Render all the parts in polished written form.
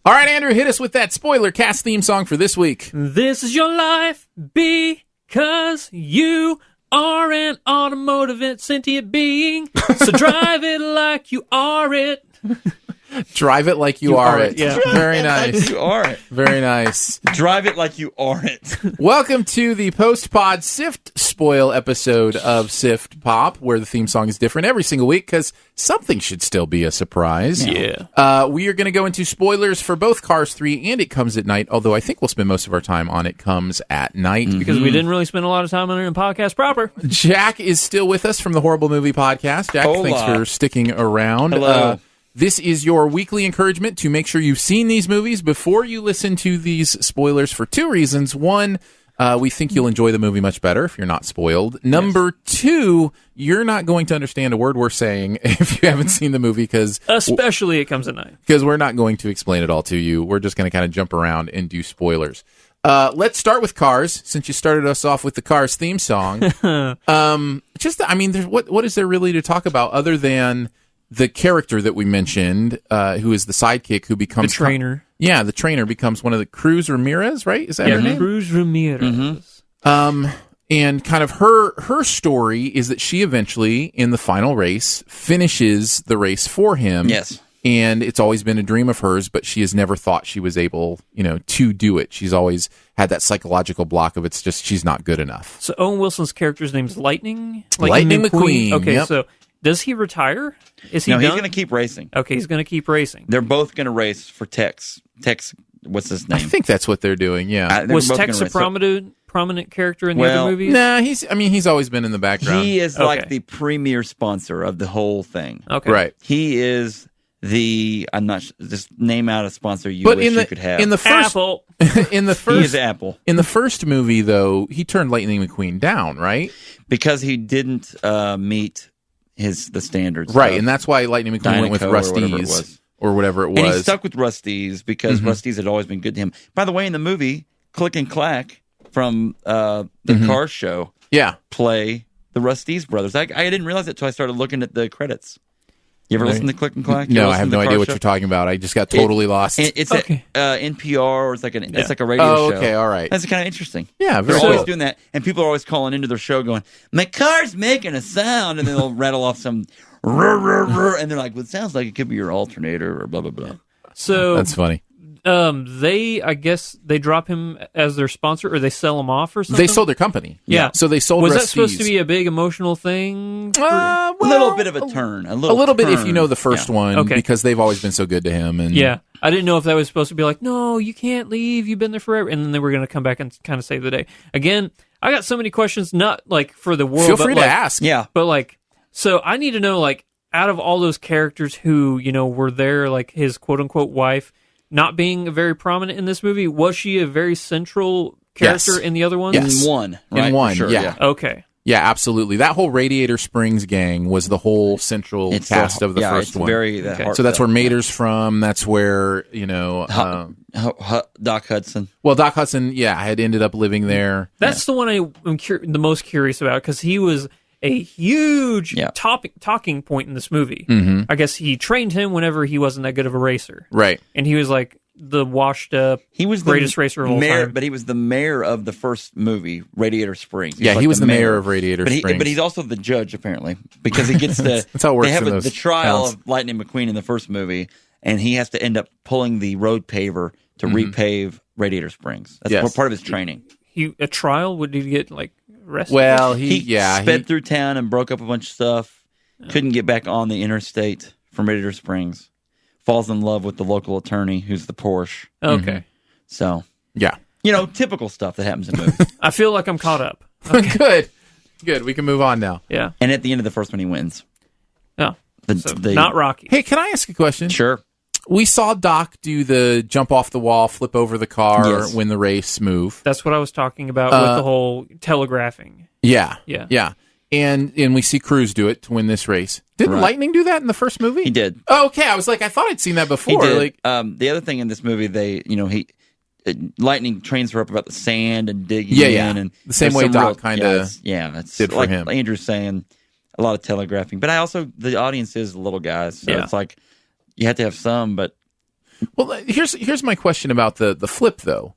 All right, Andrew, hit us with that spoiler cast theme song for this week. This is your life because you are an automotive sentient being. So drive it like you are it. Drive it like you are it. Yeah. Very nice. You are it. Very nice. Drive it like you are it. Welcome to the post-pod Sift spoil episode of Siftpop, where the theme song is different every single week because something should still be a surprise. Yeah. We are going to go into spoilers for both Cars 3 and It Comes at Night, although I think we'll spend most of our time on It Comes at Night. Because we didn't really spend a lot of time on it in podcast proper. Jack is still with us from the Horrible Movie Podcast. Jack, Hola. thanks for sticking around. Hello. This is your weekly encouragement to make sure you've seen these movies before you listen to these spoilers for two reasons. One, we think you'll enjoy the movie much better if you're not spoiled. Number two, you're not going to understand a word we're saying if you haven't seen the movie, because Especially It Comes at Night. because we're not going to explain it all to you. We're just going to kind of jump around and do spoilers. Let's start with Cars, since you started us off with the Cars theme song. What is there really to talk about other than the character that we mentioned, who is the sidekick, who becomes The trainer. the trainer becomes one of the Cruz Ramirez, right? Is that her name? Cruz Ramirez. And kind of her story is that she eventually, in the final race, finishes the race for him. Yes. And it's always been a dream of hers, but she has never thought she was able, to do it. She's always had that psychological block of it's just she's not good enough. So Owen Wilson's character's name is Lightning? Lightning McQueen. Okay, Yep. So does he retire? Is he No, he's done? going to keep racing. Okay, he's going to keep racing. They're both going to race for Tex. Tex, what's his name? I think that's what they're doing, yeah. They're Was both Tex gonna a race. prominent character in the Well, other movies? Nah, he's always been in the background. He is Okay. like the premier sponsor of the whole thing. Okay. Right. He is I'm not just name out a sponsor you But wish in the you could have. in the first Apple. in the he is first Apple in the first movie though, he turned Lightning McQueen down, right? because he didn't meet the standards. Right, of- and that's why Lightning McQueen went with Dynaco or whatever it Rusty's was. or whatever it was. And he stuck with Rusty's because Rusty's had always been good to him. By the way, in the movie, Click and Clack from the car show Yeah. play the Rusty's brothers. I didn't realize it until I started looking at the credits. You ever listen to Click and Clack? You No, ever I listen have to the no car idea what show? you're talking about. I just got totally lost. It's Okay. at NPR, or it's like a radio Oh, show. okay, all right. That's kind of interesting. Yeah, very They're always cool. doing that, and people are always calling into their show going, "My car's making a sound," and then they'll rattle off some, "Rrr, rrr, rrr," and they're like, "Well, it sounds like it could be your alternator," or blah blah blah. So That's funny. I guess they drop him as their sponsor, or they sell him off or something. They sold their company. Yeah. So they sold Was that Rusty's. supposed to be a big emotional thing? A little bit of a turn, a a little bit if turn. you know the first Yeah. one, Okay. because they've always been so good to him. And Yeah. I didn't know if that was supposed to be like, no, you can't leave. You've been there forever. And then they were going to come back and kind of save the day. Again, I got so many questions, not like for the world. feel but free to like, ask. Yeah, But like, so I need to know, like, out of all those characters who, were there, like his quote unquote wife, not being very prominent in this movie, was she a very central character Yes. in the other ones? Yes. in one, right? In one, For sure, yeah. Okay. Yeah, absolutely. That whole Radiator Springs gang was the whole central It's cast of the yeah, first it's one. Very Okay. So that's where Mater's from. That's where, Doc Hudson. well, Doc Hudson, had ended up living there. That's the one I'm the most curious about, because he was a huge Yeah. talking point in this movie. Mm-hmm. I guess he trained him whenever he wasn't that good of a racer. Right. And he was like the washed up He was greatest the racer of all mayor, time. but he was the mayor of the first movie, Radiator Springs. Yeah, he was the mayor of Radiator but Springs. But he's also the judge, apparently, because he gets the. That's how it works They have in those the trial towns. of Lightning McQueen in the first movie, and he has to end up pulling the road paver to repave Radiator Springs. That's Yes. part of his training. A trial? Would he get like arrested? Well, He sped through town and broke up a bunch of stuff. Couldn't get back on the interstate from Radiator Springs. Falls in love with the local attorney, who's the Porsche. Okay. So, yeah. typical stuff that happens in movies. I feel like I'm caught up. Good. We can move on now. Yeah. And at the end of the first one, he wins. No. The- Not Rocky. Hey, can I ask a question? Sure. We saw Doc do the jump off the wall, flip over the car, Yes. win the race move. That's what I was talking about with the whole telegraphing. Yeah. Yeah. Yeah. And we see Cruz do it to win this race. Didn't Right. Lightning do that in the first movie? He did. Oh, okay. I was like, I thought I'd seen that He before. did. Like, The other thing in this movie, Lightning trains her up about the sand and digging Yeah. in. And The same there's way some Doc kinda it's did for like him. Andrew's saying, a lot of telegraphing. But the audience is little guys. So Yeah. it's like, you have to have some, but Well, here's my question about the flip, though.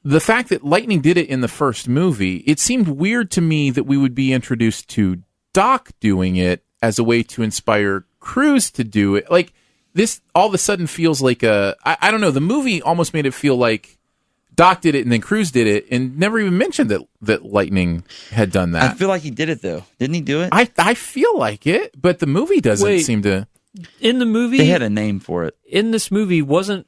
The fact that Lightning did it in the first movie, it seemed weird to me that we would be introduced to Doc doing it as a way to inspire Cruise to do it. Like, this all of a sudden feels like I don't know, the movie almost made it feel like Doc did it and then Cruise did it and never even mentioned that Lightning had done that. I feel like he did it, though. Didn't he do it? I feel like it, but the movie doesn't seem to... In the movie... They had a name for it. In this movie, wasn't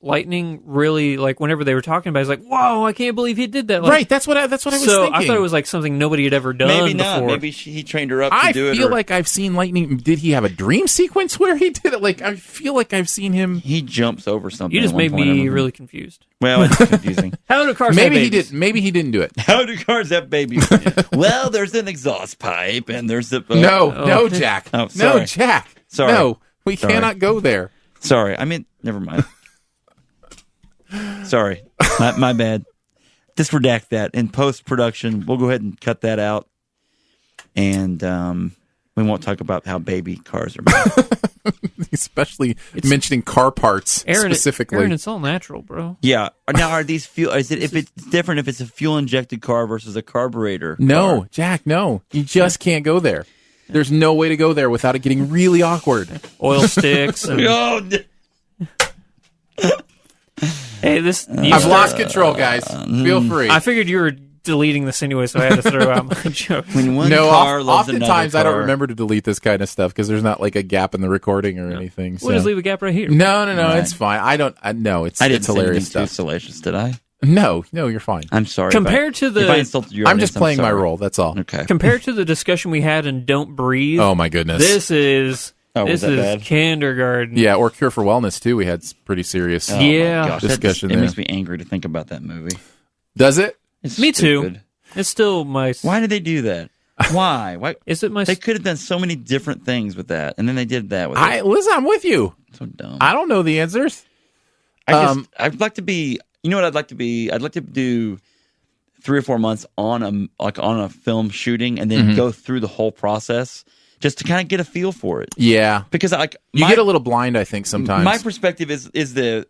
Lightning really, like, whenever they were talking about it, it's like, whoa, I can't believe he did that. Like, right, that's what I was thinking. So I thought it was like something nobody had ever done Maybe not. before. Maybe he trained her up to do it. I feel like I've seen Lightning. Did he have a dream sequence where he did it? Like, I feel like I've seen him. He jumps over something. You just made me really confused. Well, it's confusing. How do cars Maybe have he babies? did. Maybe he didn't do it. How do cars have babies? Well, there's an exhaust pipe, and there's the... No, Jack. Oh, sorry. No, Jack. Sorry. No, we cannot go there. Sorry. I mean, never mind. Sorry. My bad. Just redact that. In post-production, we'll go ahead and cut that out. And we won't talk about how baby cars are made. Especially mentioning car parts specifically. Aaron, it's all natural, bro. Yeah. Now, are these fuel... Is it if it's different if it's a fuel-injected car versus a carburetor No, car? Jack, no. You just can't go there. There's no way to go there without it getting really awkward. Oil sticks. And... Hey, I've lost control, guys. Feel free. I figured you were deleting this anyway, so I had to throw out my joke. When one car loves oftentimes another I don't car. remember to delete this kind of stuff because there's not like a gap in the recording or anything. So. We'll just leave a gap right here. No, Right. it's fine. I didn't it's say hilarious anything stuff. stuff. Too salacious, did I? No, you're fine. I'm sorry. Compared to if I insulted your I'm audience, just playing my sorry. role. That's all. Okay. Compared to the discussion we had in Don't Breathe, Oh my goodness. this is was that bad? kindergarten. Yeah, or Cure for Wellness too. We had pretty serious. Oh, Yeah. my gosh. Discussion It there. makes me angry to think about that movie. Does it? It's Me stupid. too. It's still my... Why did they do that? Why? Why? Is it my... They could have done so many different things with that, and then they did that with it. Listen, I'm with you. So dumb. I don't know the answers. I'd like to be. You know what I'd like to be? I'd like to do 3 or 4 months on a film shooting, and then go through the whole process just to kind of get a feel for it. Yeah, Because you get a little blind, I think, sometimes. my perspective is the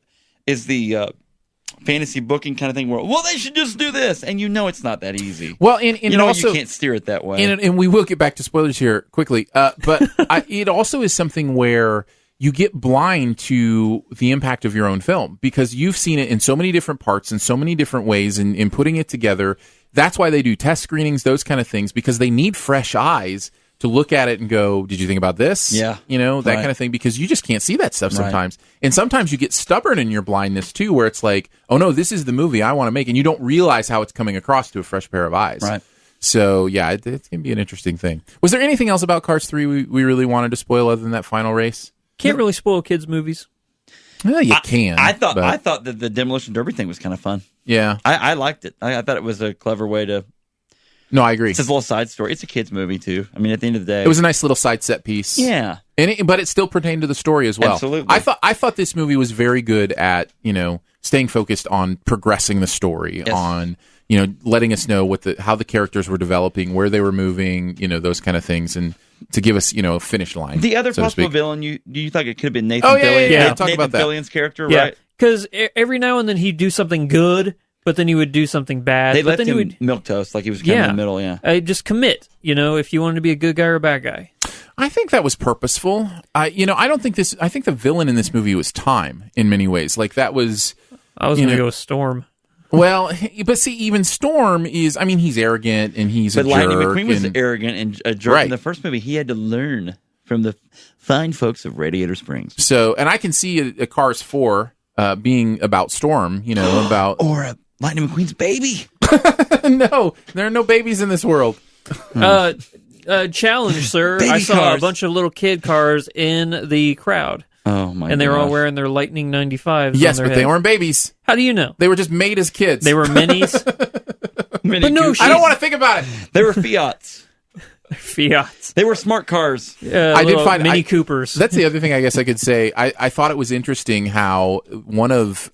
fantasy booking kind of thing where, well, they should just do this, and it's not that easy. well, and you know, also you can't steer it that way. and we will get back to spoilers here quickly. But it also is something where you get blind to the impact of your own film because you've seen it in so many different parts in so many different ways and in putting it together. That's why they do test screenings, those kind of things, because they need fresh eyes to look at it and go, did you think about this? Yeah. That Right. kind of thing, because you just can't see that stuff Right. sometimes. And sometimes you get stubborn in your blindness too, where it's like, oh no, this is the movie I want to make. And you don't realize how it's coming across to a fresh pair of eyes. Right. So yeah, it's going to be an interesting thing. Was there anything else about Cars 3 we really wanted to spoil other than that final race? Can't really spoil kids' movies. Well, you can. I thought but- that the Demolition Derby thing was kind of fun. Yeah. I liked it. I thought it was a clever way to. No, I agree. It's a little side story. It's a kids movie too. I mean, at the end of the day, It was a nice little side set piece. yeah. But it still pertained to the story as well. Absolutely. I thought this movie was very good at, staying focused on progressing the story, Yes. on, letting us know how the characters were developing, where they were moving, those kind of things, and to give us, a finish line. The other so to possible speak. villain, you thought it could have been Nathan Oh, yeah, Fillion? yeah. Nathan Talk about that. Fillion's character, Yeah, right? because every now and then he'd do something good, but then he would do something bad. They but left then him he would milquetoast, like he was kind of in the middle. Yeah. just commit. If you wanted to be a good guy or a bad guy. I think that was purposeful. I don't think I think the villain in this movie was Time in many ways. Like that was. I was going to go with Storm. Well, but see, even Storm is. I mean, he's arrogant and he's But a Lightning jerk. McQueen was and- arrogant and a jerk Right. in the first movie. He had to learn from the fine folks of Radiator Springs. So, and I can see a Cars 4 being about Storm. About Or a Lightning McQueen's baby. no, there are no babies in this world. Challenge, sir. Baby I saw cars. a bunch of little kid cars in the crowd, Oh my! and they were all gosh. wearing their Lightning 95s. Yes, on but their they head. weren't babies. How do you know? They were just made as kids. They were minis, Mini but no, Coopers. I don't want to think about it. They were Fiats. Fiats. They were smart cars. I did find Mini Coopers. That's the other thing I guess I could say. I thought it was interesting how one of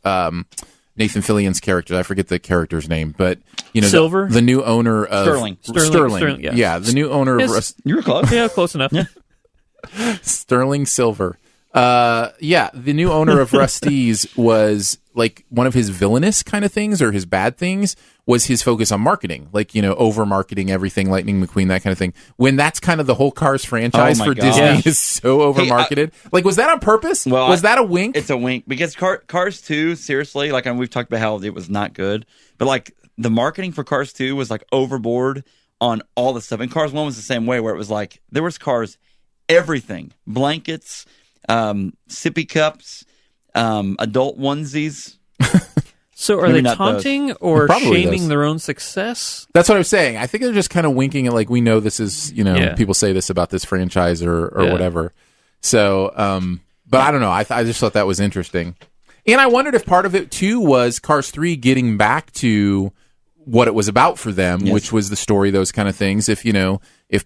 Nathan Fillion's characters, I forget the character's name, but Silver? the new owner of Sterling. Sterling, yeah. the new owner Yes. of You were close. Yeah, close enough. Sterling Silver. Yeah, the new owner of Rusty's was like one of his villainous kind of things, or his bad things was his focus on marketing, like, over marketing everything, Lightning McQueen, that kind of thing. When that's kind of the whole Cars franchise for gosh. Disney is so over marketed. Like, was that on purpose? Well, was that a wink? It's a wink because Cars 2, seriously, like, we've talked about how it was not good, but like the marketing for Cars 2 was like overboard on all the stuff. And Cars 1 was the same way, where it was like there was Cars everything, blankets, sippy cups, adult onesies. So are Maybe they not taunting or Probably shaming those. their own success? That's what I was saying. I think they're just kind of winking at, like, we know this is, Yeah. people say this about this franchise or Yeah. whatever. So, but I don't know. I just thought that was interesting. And I wondered if part of it, too, was Cars 3 getting back to what it was about for them, Yes. which was the story, those kind of things. If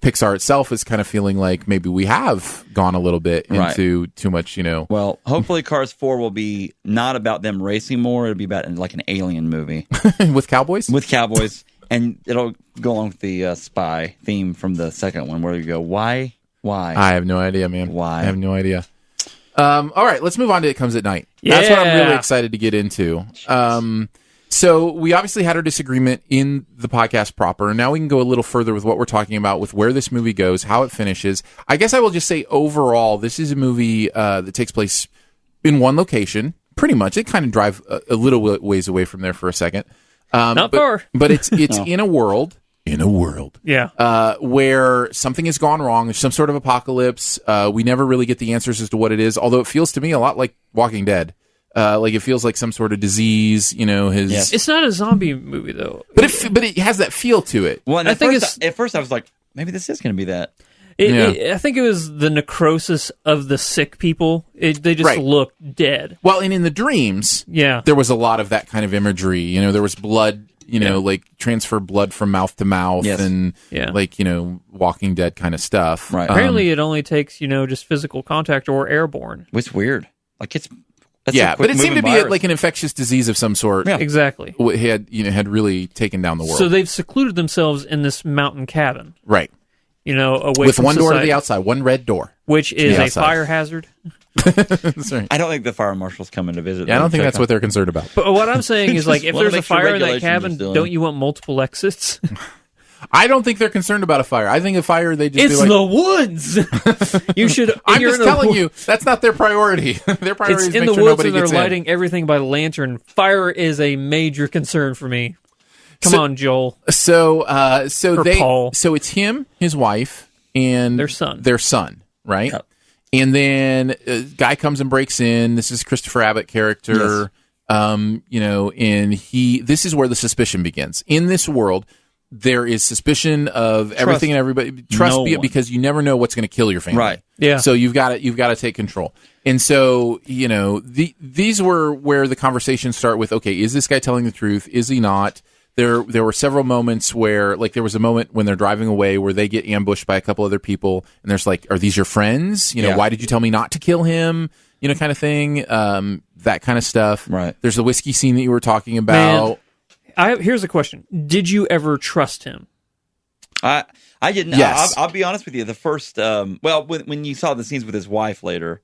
Pixar itself is kind of feeling like maybe we have gone a little bit into too much, Well, hopefully Cars 4 will be not about them racing more. It'll be about like an alien movie with cowboys? with cowboys. And it'll go along with the spy theme from the second one, where you go, why? I have no idea, man. Why? I have no idea. All right, let's move on to It Comes at Night. That's what I'm really excited to get into. So we obviously had our disagreement in the podcast proper, and now we can go a little further with what we're talking about, with where this movie goes, how it finishes. I guess I will just say overall, this is a movie that takes place in one location, pretty much. It kind of drive a little ways away from there for a second. Not far. But it's in a world. Yeah. Where something has gone wrong. There's some sort of apocalypse. We never really get the answers as to what it is, although it feels to me a lot like Walking Dead. Like, it feels like some sort of disease, Yes. It's not a zombie movie, though. But it has that feel to it. Well, and I at think first I was like, maybe this is going to be that. I think it was the necrosis of the sick people. They just look dead. Well, and in the dreams, Yeah. there was a lot of that kind of imagery. There was blood, like transfer blood from mouth to mouth, Yes. and Yeah. like, Walking Dead kind of stuff. Right. Apparently, it only takes, just physical contact or airborne. It's weird. Like, that's Yeah, a but it seemed to be quick-moving like an infectious disease of some sort. Yeah. Exactly. Had really taken down the world. So they've secluded themselves in this mountain cabin, right. away With from one door to society, the outside, one red door. which is the a outside. fire hazard. That's right. I don't think the fire marshal's coming to visit. Yeah, I don't think that's what they're concerned about. But what I'm saying is, like, if wanna there's a make sure fire in that regulations are cabin, still in. don't you want multiple exits? I don't think they're concerned about a fire. I think a fire, they just It's be like, the woods. You should. I'm you're just in a telling wo- you, that's not their priority. Their priority It's is in make the sure woods, nobody and they're gets in. lighting everything by lantern. Fire is a major concern for me. Come So- on, Joel. So Or Paul. so it's him, his wife, and Their son. Right? Yep. And then a guy comes and breaks in. This is Christopher Abbott character. And this is where the suspicion begins. In this world, there is suspicion of everything and everybody. Trust no one. because you never know what's going to kill your family. Right. Yeah. So you've got to take control. And so, these were where the conversations start with, okay, is this guy telling the truth? Is he not? There were several moments where, like, there was a moment when they're driving away where they get ambushed by a couple other people, and there's like, are these your friends? Yeah. Why did you tell me not to kill him? Kind of thing. That kind of stuff. Right. There's the whiskey scene that you were talking about. Here's a question: did you ever trust him? I didn't. Yes. I'll be honest with you. The first, when you saw the scenes with his wife later,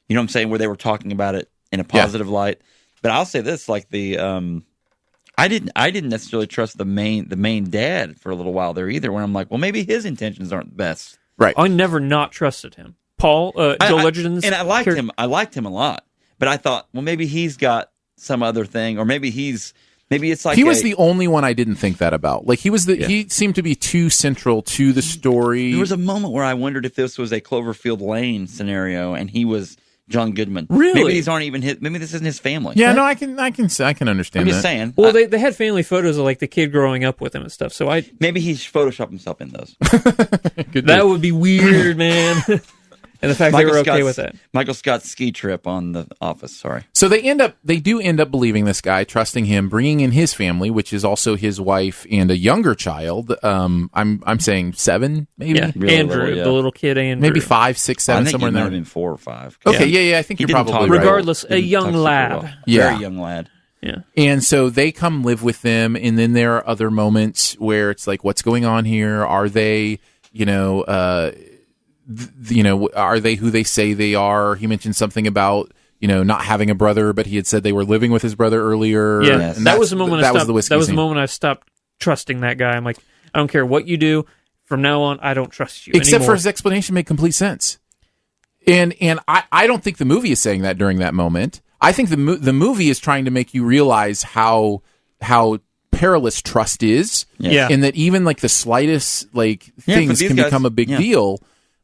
you know what I'm saying, where they were talking about it in a positive light. But I'll say this, like I didn't necessarily trust the main dad for a little while there either. When I'm like, well, maybe his intentions aren't the best. Right. I never not trusted him. Paul, Joel Edgerton's, and I liked him. I liked him a lot. But I thought, well, maybe he's got some other thing, or maybe it's like He was the only one I didn't think that about. Like, he seemed to be too central to the story. There was a moment where I wondered if this was a Cloverfield Lane scenario, and he was John Goodman. Really? Maybe these aren't even his. Maybe this isn't his family. Yeah, no, I can understand I'm that. just saying. well, they had family photos of like the kid growing up with him and stuff. So Maybe he's photoshopped himself in those. that would be weird, man. And the fact they were okay with that. Michael Scott's ski trip on The Office. Sorry. So they do end up believing this guy, trusting him, bringing in his family, which is also his wife and a younger child. I'm saying 7, maybe. Yeah, Really Andrew, little, yeah. the little kid, Andrew. Maybe 5, 6, 7, I think somewhere he in might there. have been 4 or 5. Okay, yeah, I think He you're didn't probably talk right. Regardless, He didn't a young talk super lad. well. Yeah. Very young lad. Yeah. And so they come live with them, and then there are other moments where it's like, what's going on here? Are they, are they who they say they are? He mentioned something about not having a brother, but he had said they were living with his brother earlier. Yeah, and that was the moment. That was the moment I stopped trusting that guy. I'm like, I don't care what you do. From now on, I don't trust you Except anymore. for his explanation made complete sense. And I don't think the movie is saying that during that moment. I think the movie is trying to make you realize how perilous trust is. Yeah. And that even like the slightest things can become a big deal.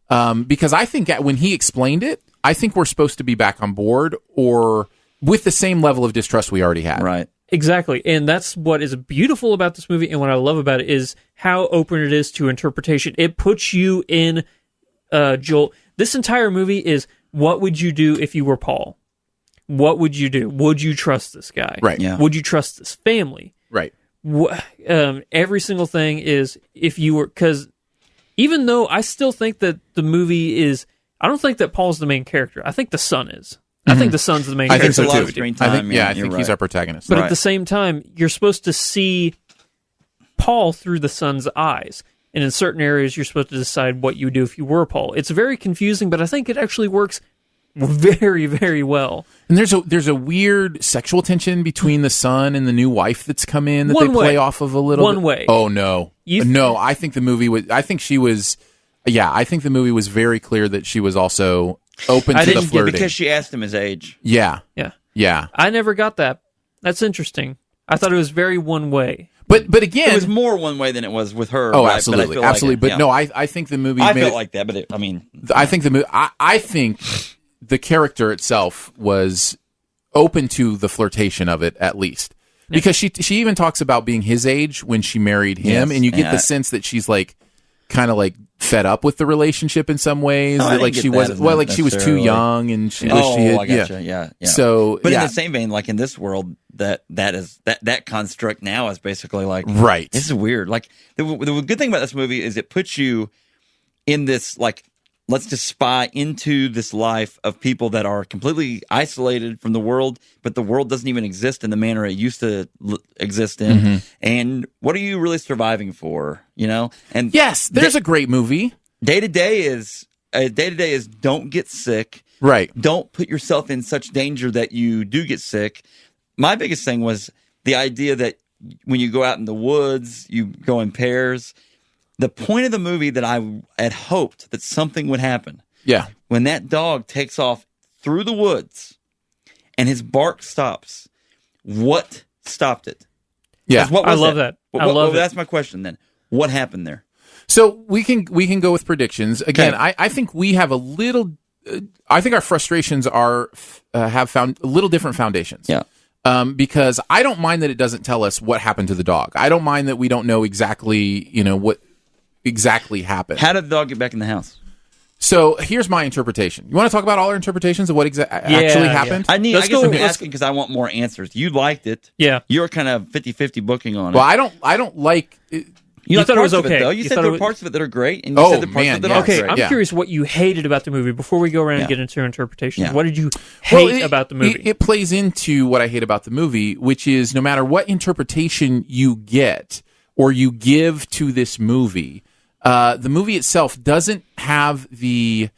Because I think when he explained it, I think we're supposed to be back on board or with the same level of distrust we already had. Right. Exactly. And that's what is beautiful about this movie, and what I love about it is how open it is to interpretation. It puts you in Joel. This entire movie is, what would you do if you were Paul? What would you do? Would you trust this guy? Right. Yeah. Would you trust this family? Right. Every single thing is, if you were, because even though I still think that the movie is, I don't think that Paul's the main character. I think the son is. I think the son's the main I character. think so a lot too. of screen time, I think he's our protagonist. But at the same time, you're supposed to see Paul through the son's eyes. And in certain areas, you're supposed to decide what you would do if you were Paul. It's very confusing, but I think it actually works very, very well. And there's a weird sexual tension between the son and the new wife that's come in that One they play way. off of a little One bit. way. Oh no. No, I think the movie was I think the movie was very clear that she was also open I to the didn't get flirting. Because she asked him his age. Yeah. Yeah. Yeah. I never got that. That's interesting. I thought it was very one way. But again, It was more one way than it was with her. oh, right? absolutely. But I feel Absolutely. Like But yeah. no, I think the movie I made felt it, like that, but I think the movie I think the character itself was open to the flirtation of it, at least. Because she even talks about being his age when she married him, Yes, and you get yeah. the sense that she's kind of fed up with the relationship in some ways. I That didn't get she that was as she was too necessarily. young, and she wished she had. I gotcha. Yeah. So, But yeah. in the same vein, like in this world, that construct now is basically like Right. This is weird. Like the good thing about this movie is it puts you in this like, let's just spy into this life of people that are completely isolated from the world, but the world doesn't even exist in the manner it used to exist in. Mm-hmm. And what are you really surviving for? And Yes, there's a great movie. day to day is don't get sick. Right. Don't put yourself in such danger that you do get sick. My biggest thing was the idea that when you go out in the woods, you go in pairs. The point of the movie that I had hoped that something would happen. Yeah. When that dog takes off through the woods and his bark stops, what stopped it? Yeah. 'Cause what I was love that. I love it. That's my question then. What happened there? So we can go with predictions again. Okay. I think we have a little. I think our frustrations have found a little different foundations. Yeah. Because I don't mind that it doesn't tell us what happened to the dog. I don't mind that we don't know exactly what exactly happened. How did the dog get back in the house? So here's my interpretation. You want to talk about all our interpretations of what actually happened? I guess go- I'm let's- asking because I want more answers. You liked it. Yeah. You're kind of 50-50 booking on it. Well, I don't like. You liked thought it was parts of okay. though. You said thought there it were was- parts of it that are great, and you Oh, said the parts man, of it that yeah. aren't Okay, great. I'm Yeah. curious what you hated about the movie before we go around Yeah. and get into interpretations. Yeah. What did you hate about the movie? It plays into what I hate about the movie, which is no matter what interpretation you get or you give to this movie, the movie itself doesn't have the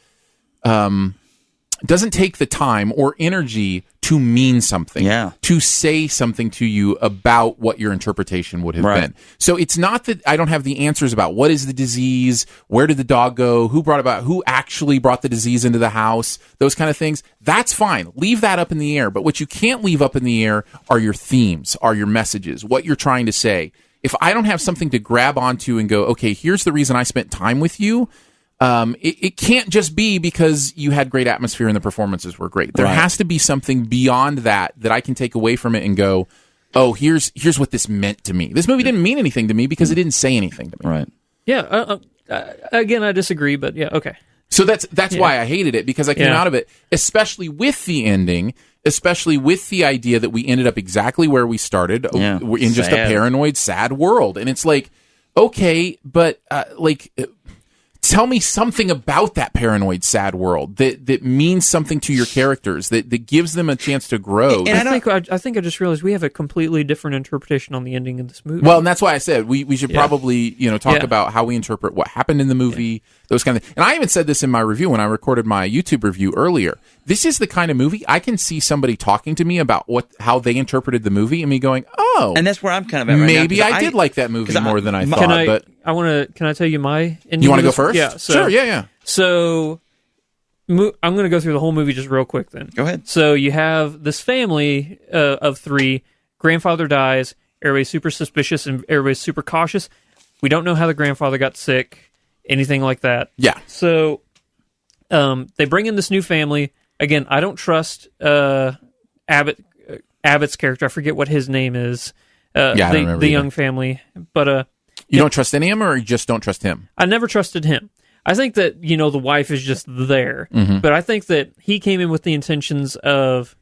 doesn't take the time or energy to mean something, to say something to you about what your interpretation would have been. So it's not that I don't have the answers about what is the disease, where did the dog go, who actually brought the disease into the house, those kind of things. That's fine. Leave that up in the air. But what you can't leave up in the air are your themes, are your messages, what you're trying to say. If I don't have something to grab onto and go, okay, here's the reason I spent time with you, it can't just be because you had great atmosphere and the performances were great. There has to be something beyond that I can take away from it and go, oh, here's what this meant to me. This movie didn't mean anything to me because it didn't say anything to me. Right. Yeah. Again, I disagree, but yeah, okay. So that's why I hated it, because I came out of it, especially with the ending, especially with the idea that we ended up exactly where we started, in just a paranoid, sad world. And it's like, okay, but tell me something about that paranoid, sad world that means something to your characters, that gives them a chance to grow. And I think I just realized we have a completely different interpretation on the ending of this movie. Well, and that's why I said we should probably talk Yeah. about how we interpret what happened in the movie, those kind of. And I even said this in my review when I recorded my YouTube review earlier. This is the kind of movie I can see somebody talking to me about how they interpreted the movie, and me going, "Oh," and that's where I'm kind of at right maybe now, I did like that movie more than I thought. But can I tell you my? You want to go first? Yeah, sure. Yeah. So I'm going to go through the whole movie just real quick. Then go ahead. So you have this family of three. Grandfather dies. Everybody's super suspicious and everybody's super cautious. We don't know how the grandfather got sick, anything like that. Yeah. So they bring in this new family. Again, I don't trust Abbott's character. I forget what his name is. The young family. But you don't trust any of them, or you just don't trust him? I never trusted him. I think that, the wife is just there. Mm-hmm. But I think that he came in with the intentions of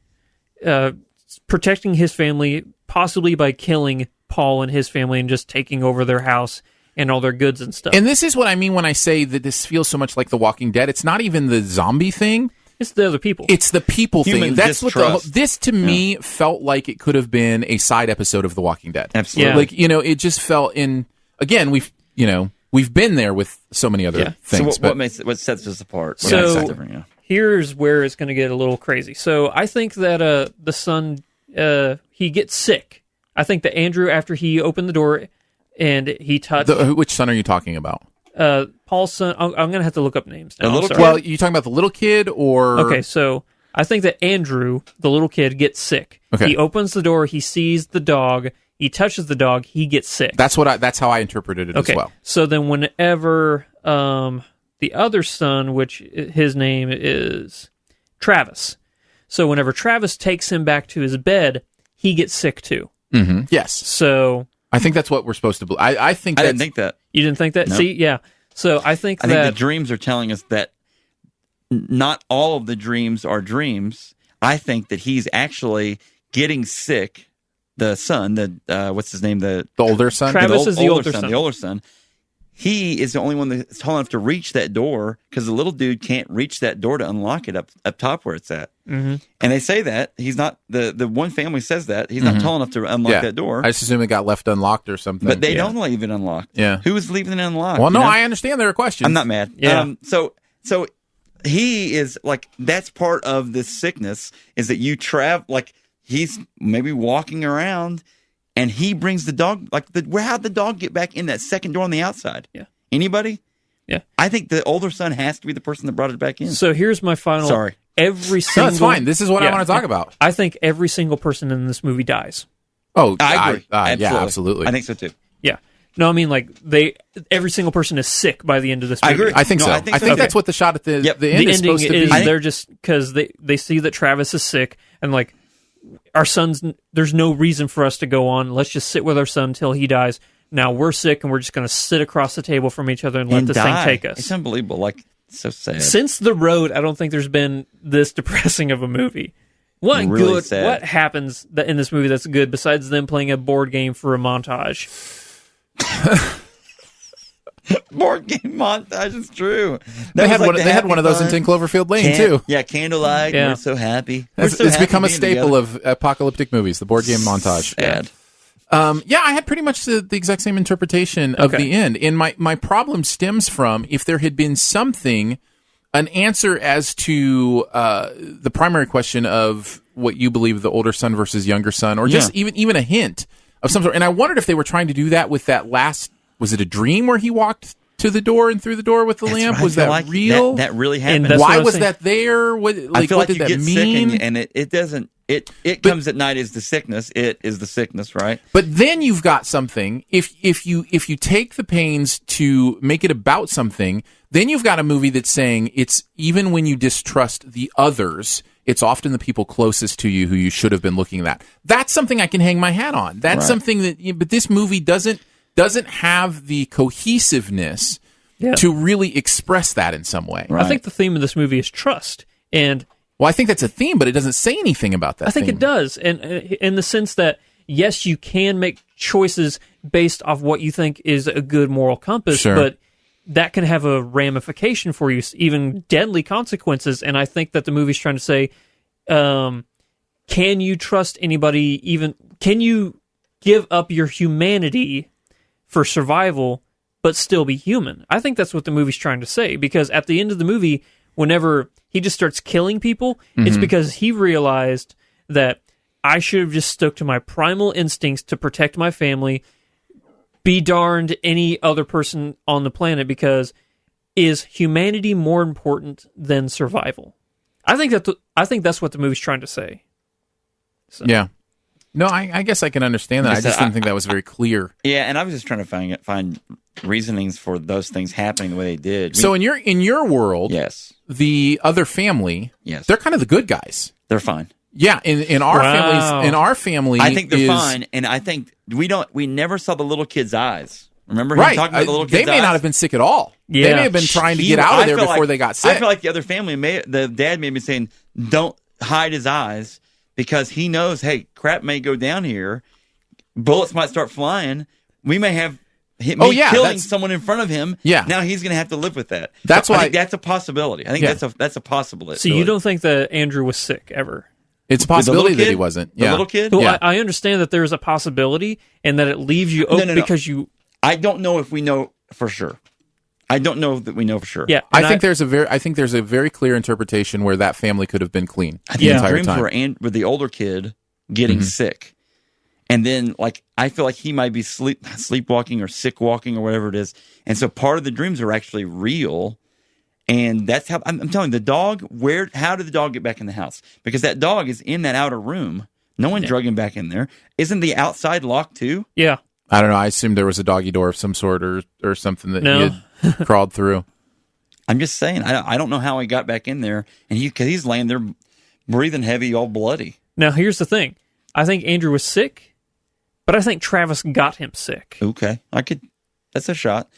protecting his family, possibly by killing Paul and his family and just taking over their house and all their goods and stuff. And this is what I mean when I say that this feels so much like The Walking Dead. It's not even the zombie thing. It's the other people. It's the people Human thing. That's distrust. what this to me felt like it could have been a side episode of The Walking Dead. Absolutely. Yeah. It just felt again, we've been there with so many other things. So what sets us apart? Here's where it's going to get a little crazy. So I think that the son, he gets sick. I think that Andrew, after he opened the door and he touched... which son are you talking about? Paul's son. I'm going to have to look up names now. Well, you talking about the little kid or... Okay, so I think that Andrew, the little kid, gets sick. Okay. He opens the door, he sees the dog, he touches the dog, he gets sick. That's how I interpreted it as well. So then whenever the other son, which his name is Travis, so whenever Travis takes him back to his bed, he gets sick too. Mm-hmm. Yes. So I think that's what we're supposed to believe. I didn't think that. You didn't think that? Nope. See, yeah. So I think the dreams are telling us that not all of the dreams are dreams. I think that he's actually getting sick. The son, what's his name? The older son? Travis is the older son. The older son. He is the only one that's tall enough to reach that door because the little dude can't reach that door to unlock it up top where it's at. Mm-hmm. And they say that he's not, the one family says that he's not tall enough to unlock that door. I just assume it got left unlocked or something. But they don't leave it unlocked. Yeah. Who is leaving it unlocked? Well, no, I understand there are questions. I'm not mad. Yeah. So he is like, that's part of this sickness is that you travel, like he's maybe walking around and he brings the dog, how'd the dog get back in that second door on the outside? Yeah. Anybody? Yeah. I think the older son has to be the person that brought it back in. So here's my final. Sorry. Every single. No, it's fine. This is what I want to talk about. I think every single person in this movie dies. Oh, I agree. Yeah, absolutely. I think so too. Yeah. No, I mean, every single person is sick by the end of this movie. I agree. I think so. I think that's what the shot at the end the is ending supposed to be. is they're just because they see that Travis is sick and our son's, there's no reason for us to go on. Let's just sit with our son until he dies. Now we're sick and we're just going to sit across the table from each other and let this thing take us. It's unbelievable. So sad. Since The Road, I don't think there's been this depressing of a movie. What happens in this movie that's good besides them playing a board game for a montage? Board game montage is true. They had one of those in 10 Cloverfield Lane too. Yeah, candlelight. Yeah. We're so happy. It's become a staple of apocalyptic movies. The board game montage. Sad. I had pretty much the exact same interpretation of the end. And my problem stems from if there had been an answer as to the primary question of what you believe the older son versus younger son, or just even a hint of some sort. And I wondered if they were trying to do that with that last. Was it a dream where he walked to the door and through the door with the lamp? Was that real? That really happened. And why was that there? I feel what like did you that get mean? sick and it doesn't. It comes at night as the sickness. It is the sickness, right? But then you've got something. If you take the pains to make it about something, then you've got a movie that's saying it's even when you distrust the others, it's often the people closest to you who you should have been looking at. That's something I can hang my hat on. That's something that. But this movie doesn't have the cohesiveness to really express that in some way. Right. I think the theme of this movie is trust. And I think that's a theme, but it doesn't say anything about that. I think it does. And in the sense that, yes, you can make choices based off what you think is a good moral compass, but that can have a ramification for you, even deadly consequences. And I think that the movie's trying to say, can you trust anybody? Can you give up your humanity for survival but still be human. I think that's what the movie's trying to say, because at the end of the movie, whenever he just starts killing people, it's because he realized that I should have just stuck to my primal instincts to protect my family, be darned any other person on the planet, because is humanity more important than survival? I think that's what the movie's trying to say. So. Yeah. No, I guess I can understand that. I just didn't think that was very clear. Yeah, and I was just trying to find reasonings for those things happening the way they did. So in your world, yes, the other family, yes, they're kind of the good guys. They're fine. Yeah, in our family, I think they're fine, and I think we never saw the little kid's eyes. Remember him talking about the little kid's eyes? They may not have been sick at all. Yeah. They may have been trying to get out of there before they got sick. I feel like the other family, the dad may be saying, don't hide his eyes, because he knows, hey, crap may go down here. Bullets might start flying. We may have killing someone in front of him. Yeah. Now he's going to have to live with that. That's so why I think that's a possibility. I think that's a possibility. So you don't think that Andrew was sick ever? It's a possibility that he wasn't. The little kid? Well, yeah. I understand that there's a possibility and that it leaves you open because you... I don't know if we know for sure. I don't know that we know for sure. Yeah, I think there's a very clear interpretation where that family could have been clean. I think the dreams were with the older kid getting sick, and then I feel like he might be sleepwalking or sick walking or whatever it is, and so part of the dreams are actually real, and that's how I'm telling you, the dog. How did the dog get back in the house? Because that dog is in that outer room. No one drug him back in there. Isn't the outside locked too? Yeah. I don't know. I assumed there was a doggy door of some sort or something that he had crawled through. I'm just saying. I don't know how he got back in there, and because he's laying there breathing heavy, all bloody. Now, here's the thing. I think Andrew was sick, but I think Travis got him sick. Okay. That's a shot.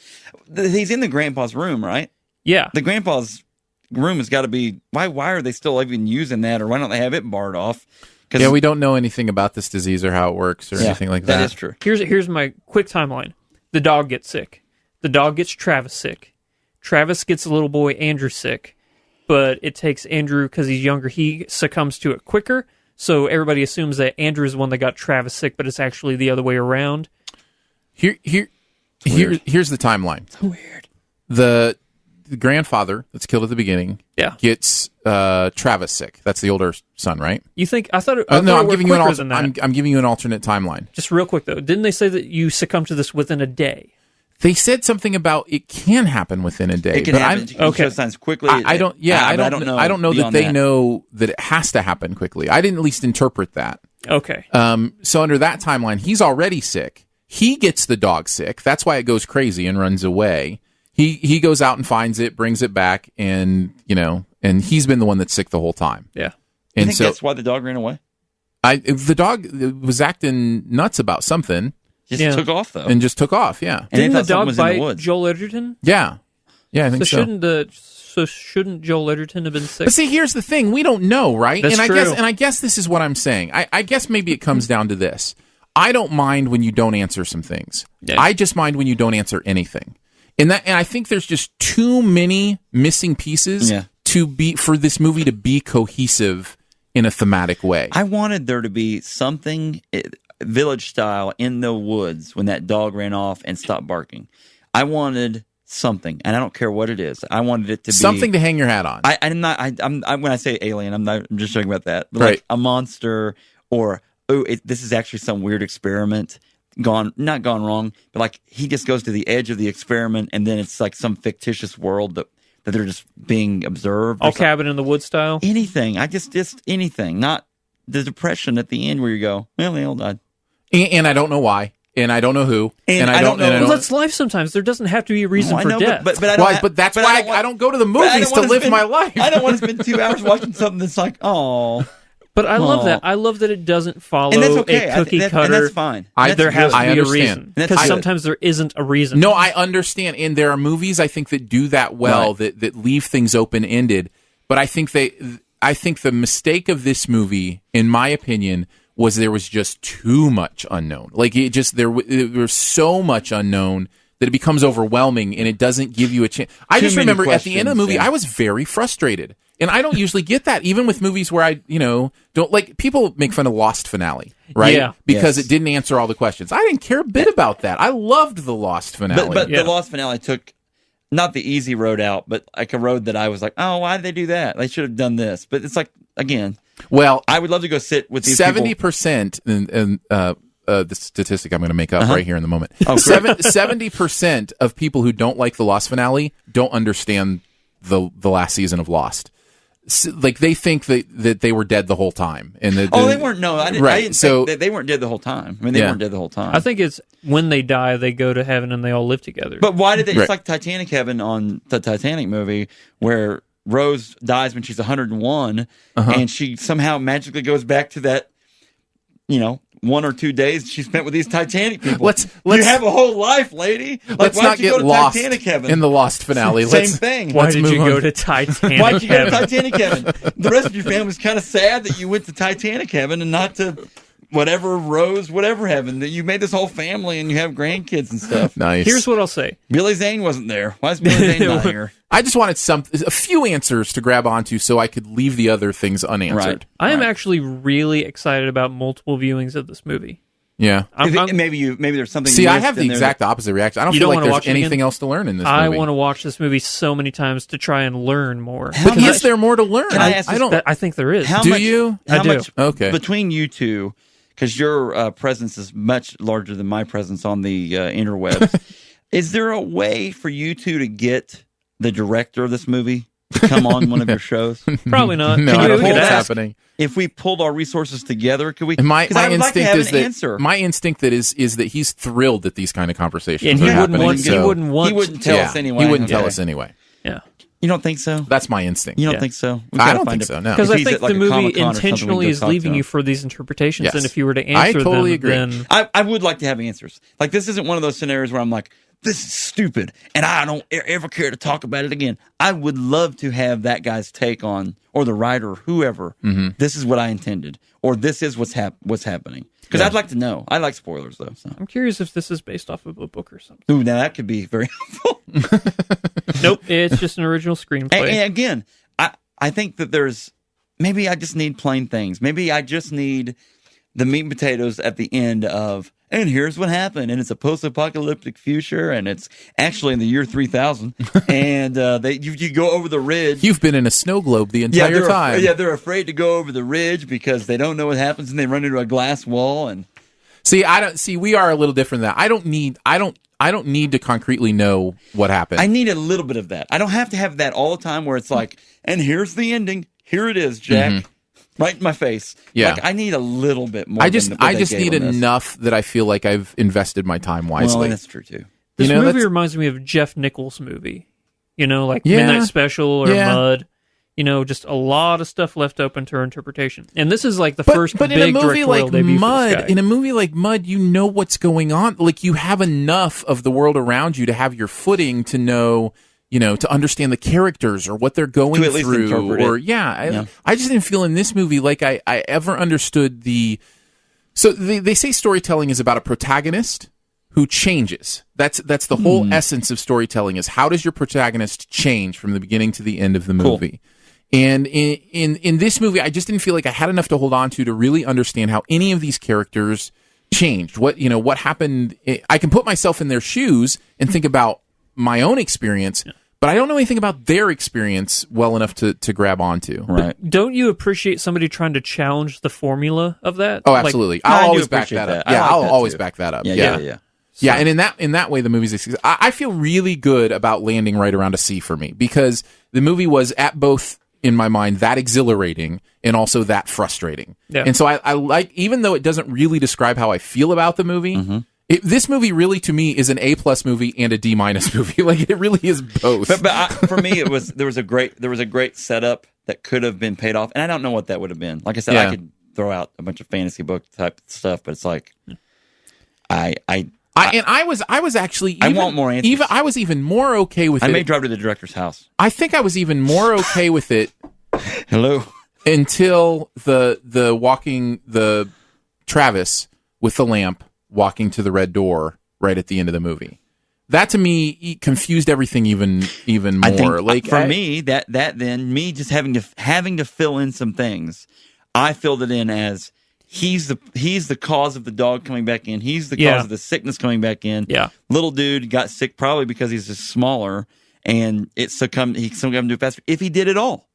He's in the grandpa's room, right? Yeah. The grandpa's room has got to be... Why are they still even using that, or why don't they have it barred off? Yeah, we don't know anything about this disease or how it works or anything like that. That is true. Here's my quick timeline. The dog gets sick. The dog gets Travis sick. Travis gets the little boy Andrew sick, but it takes Andrew, because he's younger, he succumbs to it quicker, so everybody assumes that Andrew is the one that got Travis sick, but it's actually the other way around. Here's the timeline. So weird. The grandfather that's killed at the beginning gets Travis sick. That's the older son, right? You think? I thought it no, I'm giving you I'm giving you an alternate timeline. Just real quick, though. Didn't they say that you succumb to this within a day? They said something about it can happen within a day. It can happen. Okay. Signs quickly. I don't know. I don't know that they know that it has to happen quickly. I didn't at least interpret that. Okay. So under that timeline, he's already sick. He gets the dog sick. That's why it goes crazy and runs away. He goes out and finds it, brings it back, and and he's been the one that's sick the whole time. Yeah. And think that's why the dog ran away? The dog was acting nuts about something. Just took off, though. And just took off, yeah. And didn't the dog bite Joel Edgerton? Yeah. Yeah, I think so. Shouldn't Joel Edgerton have been sick? But see, here's the thing. We don't know, right? That's true. I guess this is what I'm saying. I guess maybe it comes down to this. I don't mind when you don't answer some things. Yeah. I just mind when you don't answer anything. And I think there's just too many missing pieces for this movie to be cohesive in a thematic way. I wanted there to be something village style in the woods when that dog ran off and stopped barking. I wanted something, and I don't care what it is. I wanted it to be something to hang your hat on. I'm when I say alien, I'm just talking about that. But like a monster, or this is actually some weird experiment. Not gone wrong, but like he just goes to the edge of the experiment, and then it's like some fictitious world that they're just being observed. All cabin in the woods style. Anything. I just anything. Not the depression at the end where you go, well, they all died, and I don't know why, and I don't know who, and I don't know. Well, that's life. Sometimes there doesn't have to be a reason for death. But that's why I don't go to the movies to live my life. I don't want to spend 2 hours watching something that's like, oh. But I love that. I love that it doesn't follow a cookie cutter. And that's fine. There has to be a reason. Because sometimes there isn't a reason. No, I understand. And there are movies I think that do that well, that leave things open-ended. But I think the mistake of this movie, in my opinion, was there was just too much unknown. Like there was so much unknown that it becomes overwhelming and it doesn't give you a chance. I just remember at the end of the movie, I was very frustrated. And I don't usually get that, even with movies where I, don't like, people make fun of Lost finale, right? Yeah. Because it didn't answer all the questions. I didn't care a bit about that. I loved the Lost finale. But the Lost finale took not the easy road out, but like a road that I was like, oh, why did they do that? They should have done this. But it's like, again, well, I would love to go sit with these 70%, and the statistic I'm going to make up right here in the moment. 70% of people who don't like the Lost finale don't understand the last season of Lost. Like they think that they were dead the whole time, and they weren't. No, I didn't. Right. I didn't think that they weren't dead the whole time. I mean, they weren't dead the whole time. I think it's when they die, they go to heaven and they all live together. But why did they? It's like Titanic heaven on the Titanic movie where Rose dies when she's 101, and she somehow magically goes back to that, 1 or 2 days she spent with these Titanic people. Let's you have a whole life, lady. Like, let's not get lost Titanic heaven in the Lost finale. Same thing. Why did you go to Titanic Why did you go to heaven? Titanic heaven? The rest of your family's kind of sad that you went to Titanic heaven and not to whatever Rose, whatever heaven. That you made this whole family and you have grandkids and stuff. Nice. Here's what I'll say. Billy Zane wasn't there. Why is Billy Zane not here? I just wanted a few answers to grab onto so I could leave the other things unanswered. I am actually really excited about multiple viewings of this movie. Yeah. Maybe there's something. See, I have the exact opposite reaction. I don't feel like there's anything else to learn in this movie. I want to watch this movie so many times to try and learn more. But is there more to learn? Can I ask I think there is. How do much, you? How I do. much Okay. between you two, because your presence is much larger than my presence on the interwebs, is there a way for you two to get the director of this movie to come on one of your shows? Probably not. No, I don't think it's happening. If we pulled our resources together, could we? And my I would instinct like to have is an that answer. my instinct is that he's thrilled that these kind of conversations And are he happening. wouldn't tell us anyway. He wouldn't tell us anyway. Yeah. You don't think so? That's my instinct. You don't think so? I don't think so. No, Because I If he's think at, like, the a movie Comic-Con or something, we intentionally can is go talk to leaving him. you for these interpretations, Yes. and if you were to I answer totally them, agree. then I would like to have answers. Like, this isn't one of those scenarios where I'm like, this is stupid, and I don't ever care to talk about it again. I would love to have that guy's take on, or the writer, or whoever, this is what I intended, or this is what's happening. Because I'd like to know. I like spoilers, though. So. I'm curious if this is based off of a book or something. Ooh, now that could be very helpful. Nope, it's just an original screenplay. And again, I think that maybe I just need plain things. Maybe I just need the meat and potatoes at the end of, and here's what happened, and it's a post-apocalyptic future, and it's actually in the year 3000, and you go over the ridge. You've been in a snow globe the entire time. They're afraid to go over the ridge because they don't know what happens, and they run into a glass wall. And we are a little different than that. I don't need to concretely know what happened. I need a little bit of that. I don't have to have that all the time where it's like, and here's the ending. Here it is, Jack. Right in my face. Yeah. Like, I need a little bit more. I just need enough that I feel like I've invested my time wisely. Well, that's true too. This movie reminds me of Jeff Nichols' movie. Like Midnight Special or Mud. Just a lot of stuff left open to interpretation. And this is like the first big in a movie directorial like debut Mud, for this guy. in a movie like Mud, you know what's going on. Like, you have enough of the world around you to have your footing to know, to understand the characters or what they're going To at least through. interpret it. I just didn't feel in this movie like I ever understood so they say storytelling is about a protagonist who changes. That's the whole essence of storytelling, is how does your protagonist change from the beginning to the end of the movie. And in this movie, I just didn't feel like I had enough to hold on to really understand how any of these characters changed. What happened. I can put myself in their shoes and think about my own experience, but I don't know anything about their experience well enough to grab onto. Right. Don't you appreciate somebody trying to challenge the formula of that? Oh, absolutely. I I'll do always back appreciate that up. that. I Yeah, like I'll that always too. back that up. Yeah. Yeah, and in that way, the movie's. I feel really good about landing right around a C for me, because the movie was at both, in my mind, that exhilarating and also that frustrating. Yeah. And so I like, even though it doesn't really describe how I feel about the movie, this movie really, to me, is an A+ movie and a D- movie. Like, it really is both. But for me, there was a great setup that could have been paid off, and I don't know what that would have been. Like I said, I could throw out a bunch of fantasy book type stuff, but it's like I was actually. I want more answers. I was even more okay with it. I may drive to the director's house. I think I was even more okay with it Hello. until the Travis with the lamp walking to the red door right at the end of the movie. that to me confused everything even more. I think, like for me, that then me just having to fill in some things, I filled it in as he's the cause of the dog coming back in. He's the cause of the sickness coming back in. Yeah. Little dude got sick probably because he's just smaller, and he succumbed to it faster. If he did it all,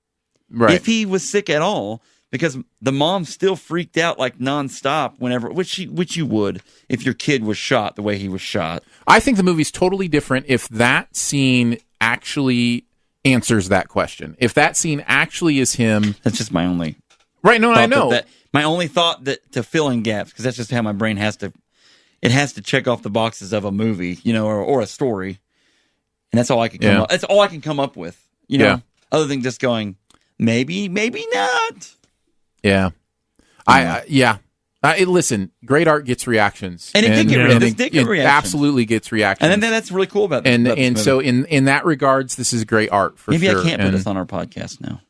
right? If he was sick at all, because the mom still freaked out like nonstop whenever, which you would if your kid was shot the way he was shot. I think the movie's totally different if that scene actually answers that question. If that scene actually is him, That's just my only. right? No, I know. My only thought that to fill in gaps, because that's just how my brain has to check off the boxes of a movie, or a story, and that's all I can come up. That's all I can come up with, other than just going maybe not. Yeah, listen, great art gets reactions, and it did get reactions. Absolutely gets reactions, and then that's really cool about this. And so in that regards, this is great art for maybe sure. Maybe I can't put this on our podcast now.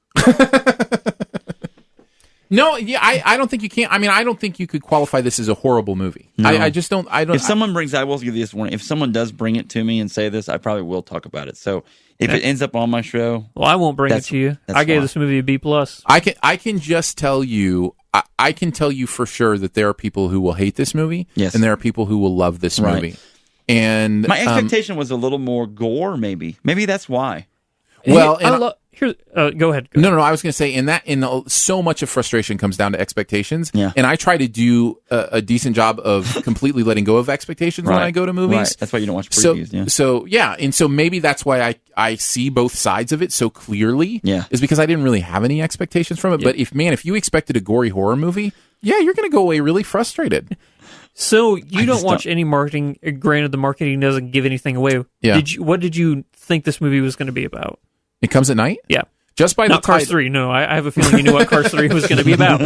No, I don't think you can. I mean, I don't think you could qualify this as a horrible movie. No. I just don't. If someone brings, I will give you this warning. If someone does bring it to me and say this, I probably will talk about it. So if it ends up on my show, well, I won't bring it to you. I gave this movie a B+. I can just tell you. I can tell you for sure that there are people who will hate this movie, yes, and there are people who will love this movie. And my expectation was a little more gore. Maybe that's why. Well, go ahead. No. I was going to say so much of frustration comes down to expectations. Yeah. And I try to do a decent job of completely letting go of expectations when I go to movies. Right. That's why you don't watch previews. So maybe that's why I see both sides of it so clearly. Yeah. Is because I didn't really have any expectations from it. Yeah. But if you expected a gory horror movie, you're going to go away really frustrated. So you don't watch any marketing. Granted, the marketing doesn't give anything away. Yeah. What did you think this movie was going to be about? It Comes at Night? Yeah. Just by Not the Cars 3. No, I have a feeling you knew what Cars 3 was going to be about.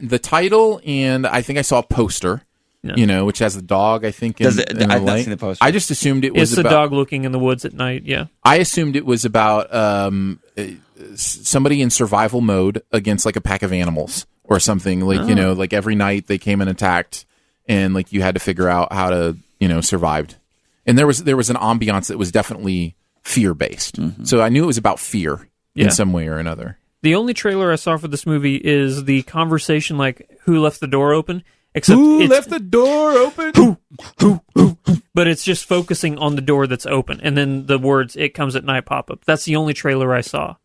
The title, and I think I saw a poster, which has the dog, I think, in the I've not light. seen the poster. I just assumed it was It's the dog looking in the woods at night, yeah. I assumed it was about somebody in survival mode against like a pack of animals or something. Like, like every night they came and attacked, and like you had to figure out how to, survive. And there was an ambiance that was definitely fear-based. Mm-hmm. So I knew it was about fear in some way or another. The only trailer I saw for this movie is the conversation, like, who left the door open? Except who left the door open? Who? But it's just focusing on the door that's open. And then the words, "It Comes at Night" pop up. That's the only trailer I saw.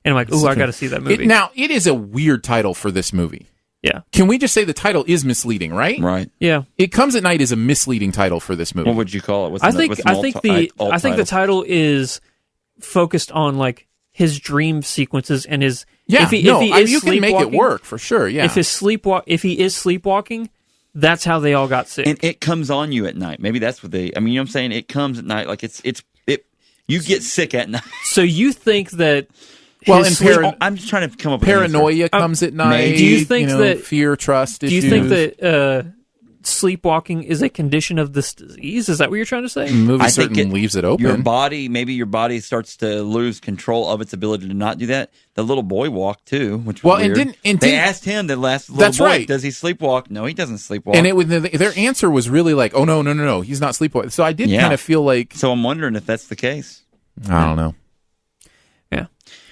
And I'm like, ooh, I got to see that movie. Now, it is a weird title for this movie. Yeah. Can we just say the title is misleading, right? Right. Yeah. It Comes at Night is a misleading title for this movie. What would you call it? I think the title is focused on like his dream sequences and his you can make it work for sure. Yeah. If he is sleepwalking, that's how they all got sick. And it comes on you at night. Maybe that's what you know what I'm saying? It comes at night, like you get sick at night. So you think that I'm just trying to come up with paranoia comes at night. Do you think that fear, trust issues? Do you think that sleepwalking is a condition of this disease? Is that what you're trying to say? The movie certainly leaves it open. Maybe your body starts to lose control of its ability to not do that. The little boy walked too, which was weird. They asked him, the last little boy, right. Does he sleepwalk? No, he doesn't sleepwalk. And their answer was really like, oh, no, he's not sleepwalking. So I did kind of feel like... So I'm wondering if that's the case. I don't know. Yeah.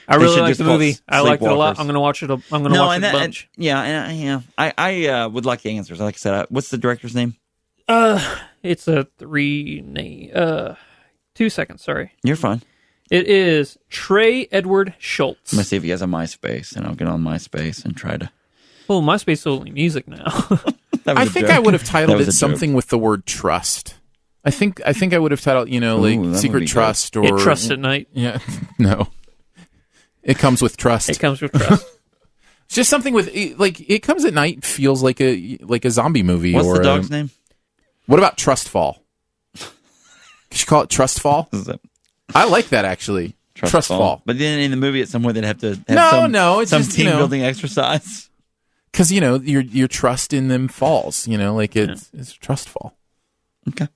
I really like the movie. I liked it a lot. I'm going to watch it. I'm going to watch it a bunch. I would like the answers. Like I said, what's the director's name? It's a 3 name. 2 seconds. Sorry. You're fine. It is Trey Edward Schultz. I'm gonna see if he has a MySpace, and I'll get on MySpace and try to. Well, MySpace is only music now. I think I would have titled it something with the word trust. I think I would have titled, Secret Trust or It Trusts at Night. Yeah, no. It Comes with Trust. It Comes with Trust. It's just something with It Comes at Night feels like a zombie movie. What's the dog's name? What about Trustfall? Could you call it Trustfall? I like that actually. Trustfall. But then in the movie, it's somewhere they'd have to have it's some just, team building exercise. Because your trust in them falls. It's Trustfall. Okay.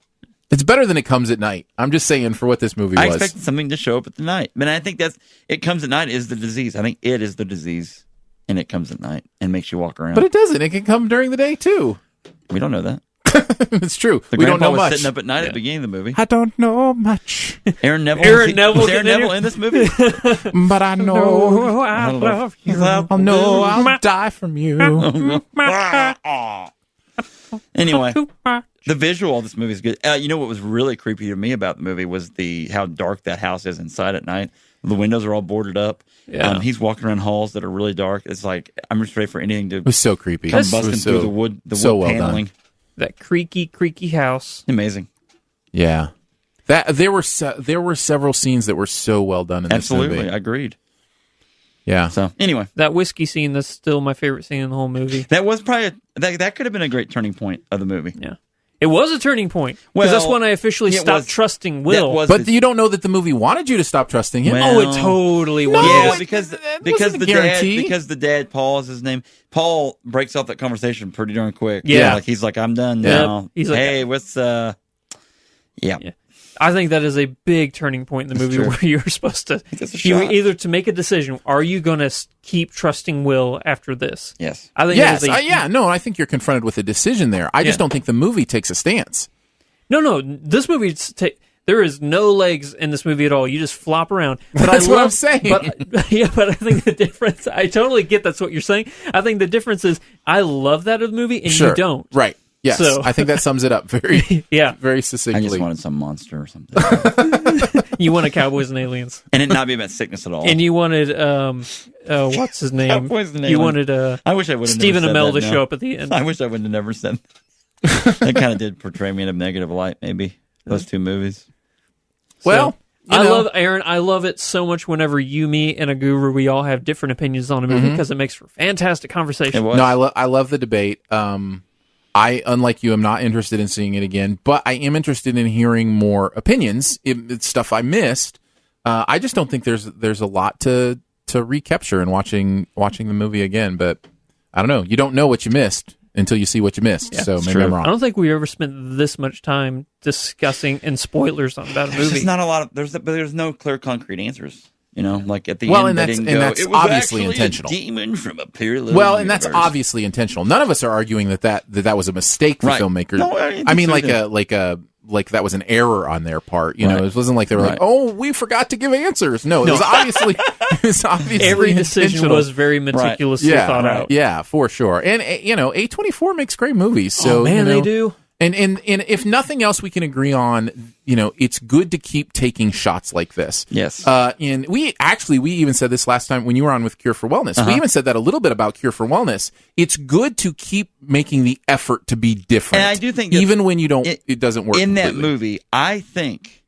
It's better than It Comes at Night. I'm just saying for what this movie was. I expected something to show up at the night. But I think It Comes at Night is the disease. I think it is the disease. And It Comes at Night and makes you walk around. But it doesn't. It can come during the day too. We don't know that. It's true. The We don't grandpa know was much. sitting up at night at the beginning of the movie. I don't know much, Aaron Neville. Was Aaron Neville in this movie? but I know. I love you. I'll know I'll die from you. Anyway, the visual of this movie is good. You know what was really creepy to me about the movie was how dark that house is inside at night. The windows are all boarded up. Yeah. He's walking around halls that are really dark. It's like I'm just ready for anything to It was so creepy. come It busting was through the wood so well paneling. done. That creaky house. Amazing. Yeah, there were several scenes that were so well done in this Absolutely, movie. I agreed. Yeah. So anyway, That whiskey scene, that's still my favorite scene in the whole movie. that was probably that could have been a great turning point of the movie. Yeah. It was a turning point. Because Well, that's when I officially it stopped was- trusting Will. That was But the- you don't know that the movie wanted you to stop trusting him. Well, Oh, it totally was. No, yeah, it- because that because wasn't the a guarantee. dad Paul is his name. Paul breaks off that conversation pretty darn quick. Yeah. Like he's like, I'm done Yep. now. He's like- hey, what's yeah. Yeah. I think that is a big turning point in the movie true. where you're supposed to It's a you shot. either to make a decision. Are you going to keep trusting Will after this? Yes. I think Yes, that is a, no, I think you're confronted with a decision there. I just Yeah. don't think the movie takes a stance. No. This movie, there is no legs in this movie at all. You just flop around. But That's I what love, I'm saying. But, yeah, but I think the difference. I totally get that's what you're saying. I think the difference is I love that of the movie and Sure. you don't. Right. Yes. So- I think that sums it up very, Yeah, very I succinctly. just wanted some monster or something. you wanted Cowboys and Aliens, And it not be about sickness at all. and you wanted what's his name? Cowboys and You Aliens. wanted I wish I would have Stephen never said Amell that, to no. show up at the end. I wish I would have never said that. That kind of did portray me in a negative light, maybe. Those two movies. Well, I you know. love Aaron. I love it so much. Whenever you, me, and a guru, we all have different opinions on a movie because it makes for fantastic conversation. It was. No, I love the debate. I, unlike you, am not interested in seeing it again, but I am interested in hearing more opinions. It's stuff I missed. I just don't think there's a lot to recapture in watching the movie again. But I don't know. You don't know what you missed until you see what you missed. So maybe true. I'm I wrong. don't think we ever spent this much time discussing and spoilers on that There's movie. just not a lot of there's no clear concrete answers. You know, like at the Well, end, and they that's- didn't and go, that's it was obviously actually intentional. A demon from a parallel Well, and that's universe. obviously intentional. None of us are arguing that was a mistake for Right. filmmakers. No, I I mean, think like that was an error on their part. You know, Right. it wasn't like they were like, Right. "Oh, we forgot to give answers." No, it was obviously Every decision intentional. was very meticulously yeah, thought out. Yeah, for sure. And A24 makes great movies. So Oh man, you know, they do. And if nothing else, we can agree on, it's good to keep taking shots like this. Yes. And we even said this last time when you were on with Cure for Wellness. We even said that a little bit about Cure for Wellness. It's good to keep making the effort to be different. And I do think that even when you don't, it doesn't work in that completely. movie. I think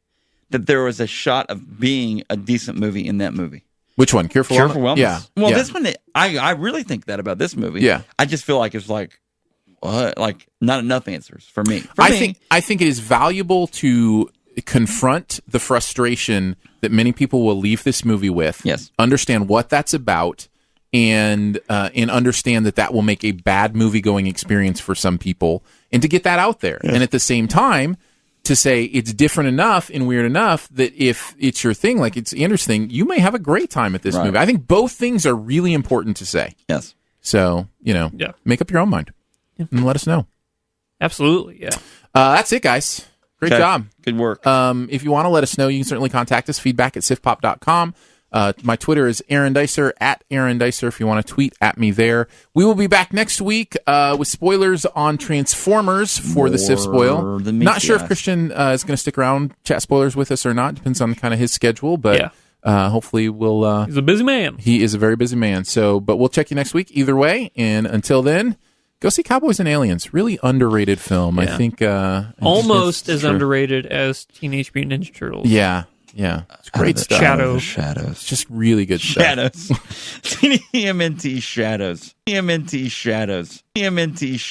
that there was a shot of being a decent movie in that movie. Which one? Cure for Cure Wellness? for Wellness. Yeah. Well, yeah. this one, I really think that about this movie. Yeah. I just feel like it's like, what? Like not enough answers for me. I think it is valuable to confront the frustration that many people will leave this movie with. Yes. Understand what that's about, and understand that will make a bad movie going experience for some people, and to get that out there. Yes. And at the same time, to say it's different enough and weird enough that if it's your thing, like it's Anders' thing, you may have a great time at this Right. movie. I think both things are really important to say. Yes. So, Yeah. make up your own mind and let us know. Absolutely, yeah. That's it, guys. Great Okay. job. Good work. If you want to let us know, you can certainly contact us, feedback@siftpop.com. My Twitter is Aaron Dicer, @Aaron Dicer, if you want to tweet at me there. We will be back next week with spoilers on Transformers for the Sif Spoil. than me, Not sure if yes. Christian is going to stick around, chat spoilers with us or not. Depends on kind of his schedule, but hopefully we'll... He's a busy man. he is a very busy man, but we'll check you next week either way, and until then... Go see Cowboys and Aliens. Really underrated film. I Yeah. think Almost as true. underrated as Teenage Mutant Ninja Turtles. Yeah. It's great stuff. Shadow. Shadows. It's just really good stuff. Shadows. TMNT Shadows. TMNT Shadows. TMNT